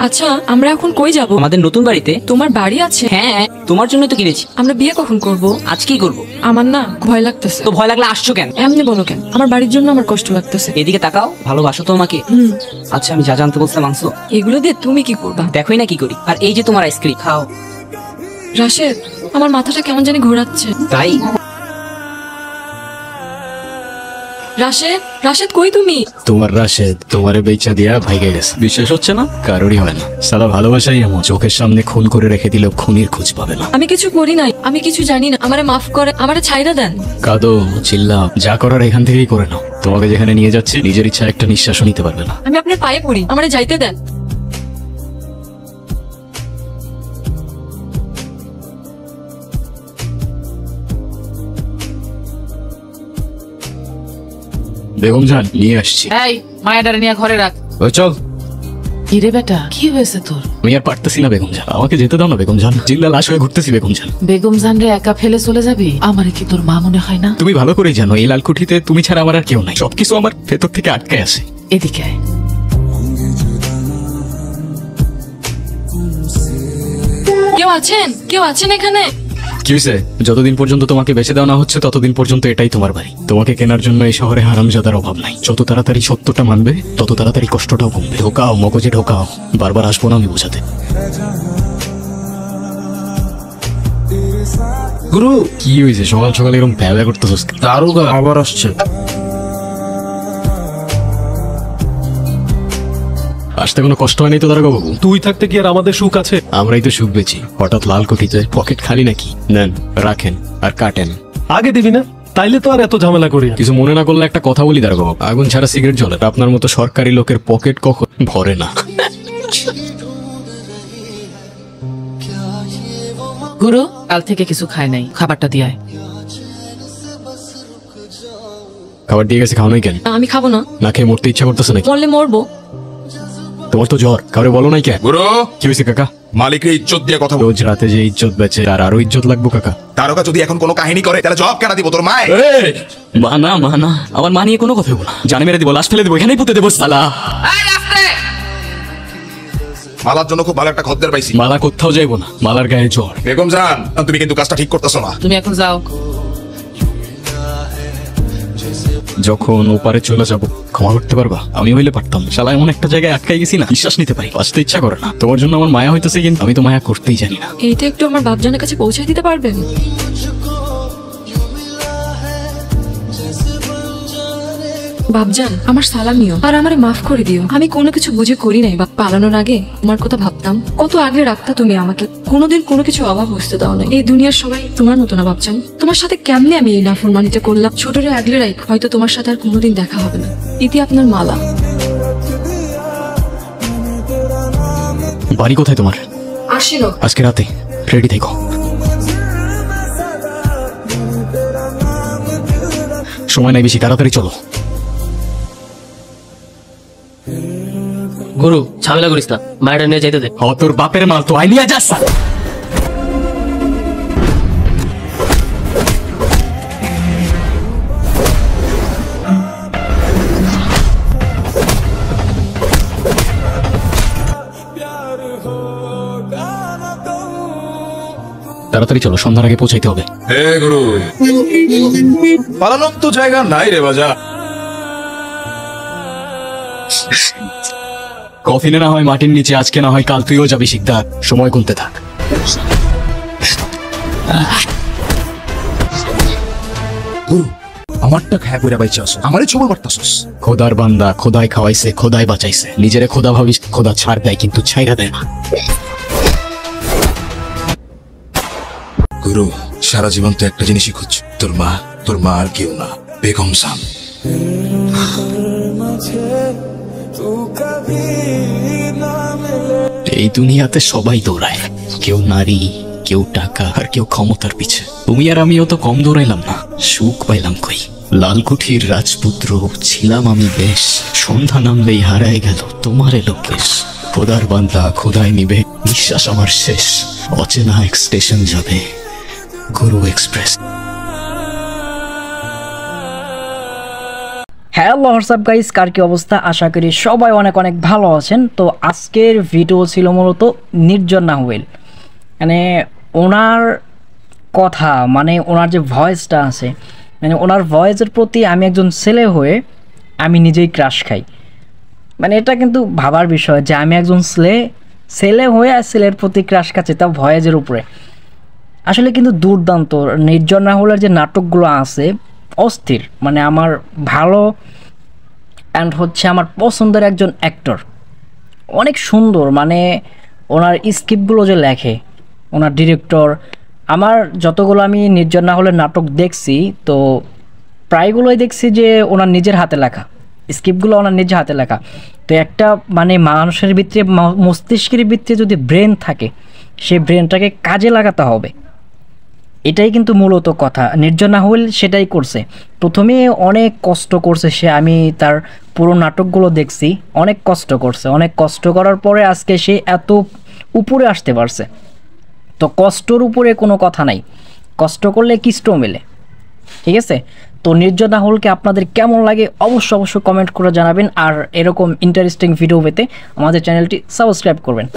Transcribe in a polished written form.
আচ্ছা আমরা এখন কই যাব? আমাদের নতুন বাড়িতে। তোমার বাড়ি আছে? হ্যাঁ, তোমার জন্য তো কিনেছি। আমরা বিয়ে কখন করব? আজকেই করবো। আমার না ভয় লাগতেছে। তো ভয় লাগলে আসছো কেন? এমনি বলো কেন? আমার বাড়ির জন্য আমার কষ্ট লাগতেছে। এদিকে তাকাও, ভালোবাসো তো আমাকে? আচ্ছা আমি যা জানতে বলছিলাম মাংস। এগুলো দিয়ে তুমি কি করবা? দেখোই না কি করি। আর এই যে তোমার আইসক্রিম খাও। রাশেদ, আমার মাথাটা কেমন জানি ঘোরাচ্ছে। তাই? রাশেদ, রাশেদ কই তুমি? তোমার রাশেদ তোমারে বেচা দিয়া ভাইগে গেছে। বিশ্বাস হচ্ছে না? কারোরই হয় না। সালা ভালোবাসাই এমন, চোখের সামনে খুন করে রেখে দিলেও খুনির খোঁজ পাবে না। আমি কিছু করি নাই, আমি কিছু জানি না, আমারে মাফ করে, আমারে ছাইড়া দেন। কাঁদো, চিল্লাও, যা করার এখান থেকেই করে নাও। তোমাকে যেখানে নিয়ে যাচ্ছি নিজের ইচ্ছা একটা নিঃশ্বাসও নিতে পারবে না। আমি আপনার পায়ে পড়ি, আমারে যাইতে দেন। বেগম জান, নিয়ে আসছি। এই মায়াডারে নিয়ে ঘরে রাখ। ওই চল। কিরে বেটা, কি হয়েছে তোর? আমি আর পারতেছি না বেগম জান, আমাকে যেতে দাও না বেগম জান। জিল্লা লাশ হয়ে ঘুরতেছি বেগম জান। বেগম জান রে একা ফেলে চলে যাবি? আমারে কি তোর মা মনে হয় না? তুমি ভালো করেই জানো এই লালকুঠিতে তুমি ছাড়া আমার আর কেউ নাই। সবকিছু আমার ভেতর থেকে আটকে আছে। এদিকে আয়। কেউ আছেন? কেউ আছেন এখানে? কি হয়েছে? যতদিন পর্যন্ত তোমাকে বেঁচে দেওয়া না হচ্ছে ততদিন পর্যন্ত এটাই তোমার বাড়ি। তোমাকে কেনার জন্য এই শহরে হারামজাদার অভাব নাই। যত তাড়াতাড়ি সত্যটা মানবে তত তাড়াতাড়ি কষ্টটাও কমবে। ঢোকাও, মগজে ঢোকাও। বারবার আসবো না আমি বোঝাতে। গুরু, কি হয়েছে? সকাল সকাল এরকম ভ্যাবা করতেছিস? দারোগা আবার আসছে। আসতে কোনো কষ্ট হয়নি তো দারোগা বাবু? তুই থাকতে কি আর আমাদের সুখ আছে? আমরাই তো সুখ বেছি। হঠাৎ লাল কোঠিতে পকেট খালি নাকি? নেন, রাখেন আর কাটেন। আগে দিবি না? তাইলে তো আর এত ঝামেলা করি না। কিছু মনে না করলে একটা কথা বলি দারোগা বাবু, আগুন ছাড়া সিগারেট জ্বলে। আপনার মতো সরকারি লোকের পকেট কখন ভরে না। গুরু কাল থেকে কিছু খায় নাই, খাবারটা দিয়ে আয়। খাবার দিয়ে গেছে, খাও নাই কেন? আমি খাবো না। না খেয়ে মরতে ইচ্ছা করতেছে নাকি? মরলে মরবো। তোমার তো জ্বর, কাউরে বলো নাই কেন? গুরু, কি হয়েছে কাকা? মালিকের ইজ্জত দিয়ে কথা বল। রোজ রাতে যে ইজ্জত বেচে তার আরো ইজ্জত লাগবো কাকা। তারকা যদি এখন কোনো কাহিনী করে তাহলে জবাব কেন দিব তোর মায়? মানা মানা আমার মা নিয়ে কোনো কথা বলো না। জানে মেরে দিব, লাশ ফেলে দেবো, এখানেই পুঁতে দেবো সালা। মালার জন্য খুব ভালো একটা খদ্দের পাইছি। মালা কোথাও যাইবো না, মালার গায়ে জ্বর। বেগম জান, তুমি কিন্তু কাজটা ঠিক করতেছো না। তুমি এখন যাও। যখন ওপারে চলে যাবো ক্ষমা করতে পারবা? আমি হইলে পারতাম। শালা এমন একটা জায়গায় আটকাই গেছি না, বিশ্বাস নিতে পারি। বাঁচতে ইচ্ছা করে না। তোমার জন্য আমার মায়া হইতেছে, কিন্তু আমি তো মায়া করতেই জানি না। এইটা একটু আমার বাপজানের কাছে পৌঁছে দিতে পারবেন? বাপজান, আমার সালামিও, আর আমারে মাফ করে দিও। আমি কোনো কিছু বুঝে করি নাই। বাপ পালানোর আগে তোমার কথা ভাবতাম। কত আগে রাখতা তুমি আমাকে, কোনোদিন কোনো কিছু অভাব বুঝতে দাও না। এই দুনিয়ার সবাই তোমার মতো না বাপজান। তোমার সাথে কেমনে আমি এই নাফরমানিটা করলাম? ছোটরে আগলে রাখ, হয়তো তোমার সাথে আর কোনোদিন দেখা হবে না। ইতি আপনার মালা। বাড়ি কোথায় তোমার? আসিল আজকে রাতে রেডি থেকো। সময় নাই বেশি, তাড়াতাড়ি চলো। গুরু ঝামেলা করিস না, মায়াডার নিয়ে যাইতে দে। তোর বাপের মাল তো আইলিয়া যাস। তাড়াতাড়ি চলো, সন্ধ্যার আগে পৌঁছাইতে হবে। হে গুরু, পালানোর তো জায়গা নাই রে বাজা। কফিনে না হয় মাটির নিচে, আজকে না হয় কাল তুইও যাবি শিকদার। সময় গুনতে থাক। গুরু, আমারটা খায় কইরা বাইচাছস, আমারই ছবল মারতাছস। খোদার বান্দা, খোদাই খাওয়াইছে, খোদাই বাঁচাইছে। নিজেরে খোদা ভাবিস, খোদা ছাড় দেয় কিন্তু ছাইরা দেয় না। গুরু, সারা জীবন তো একটা জিনিসই খুঁজছ, তোর মা। তোর মা আর কেউ না, বেগম জান। এই দুনিয়াতে সবাই দৌড়ায়, কেউ নারী, কেউ টাকা, আর কেউ ক্ষমতার পিছে। তুমি আর আমিও তো কম দৌড়াইলাম না, সুখ পাইলাম কই? লালকুঠির রাজপুত্র ছিলাম আমি বেশ, সন্ধ্যা নামলেই হারায় গেল তোমার এলো কেশ। খোদার বান্দা, খোদাই নিবে, নিঃশ্বাস আমার শেষ। অচেনা এক স্টেশন যাবে, গুরু এক্সপ্রেস। হ্যালো হোয়াটসঅ্যাপ গাইস, কার কি অবস্থা? আশা করি সবাই অনেক অনেক ভালো আছেন। তো আজকের ভিডিও ছিল মূলত নির্জন নাহুয়েল, মানে ওনার কথা, মানে ওনার যে ভয়েসটা আছে, মানে ওনার ভয়েসের প্রতি আমি একজন ছেলে হয়ে আমি নিজেই ক্রাশ খাই। মানে এটা কিন্তু ভাবার বিষয় যে আমি একজন ছেলে হয়ে আর ছেলের প্রতি ক্রাশ খাচ্ছি, তা ভয়েসের উপরে। আসলে কিন্তু দুর্দান্ত নির্জন নাহুলের যে নাটকগুলো আছে অস্থির, মানে আমার ভালো অ্যান্ড হচ্ছে আমার পছন্দের একজন অ্যাক্টর, অনেক সুন্দর। মানে ওনার স্ক্রিপ্টগুলো যে লেখে ওনার ডিরেক্টর, আমার যতগুলো আমি নির্জন নাহুলের নাটক দেখছি তো প্রায়গুলোই দেখছি যে ওনার নিজের হাতে লেখা স্ক্রিপ্টগুলো, ওনার নিজের হাতে লেখা। তো একটা মানে মানুষের ভিতরে মস্তিষ্কের ভিতরে যদি ব্রেন থাকে, সেই ব্রেনটাকে কাজে লাগাতে হবে, এটাই কিন্তু মূলত কথা। নির্জন নাহুল সেটাই করছে। প্রথমে অনেক কষ্ট করছে সে, আমি তার পুরো নাটকগুলো দেখছি, অনেক কষ্ট করছে। অনেক কষ্ট করার পরে আজকে সে এত উপরে আসতে পারছে। তো কষ্টর উপরে কোনো কথা নাই, কষ্ট করলে কিষ্ট মেলে, ঠিক আছে? তো নির্জন নাহুলকে আপনাদের কেমন লাগে অবশ্যই কমেন্ট করে জানাবেন। আর এরকম ইন্টারেস্টিং ভিডিও পেতে আমাদের চ্যানেলটি সাবস্ক্রাইব করবেন।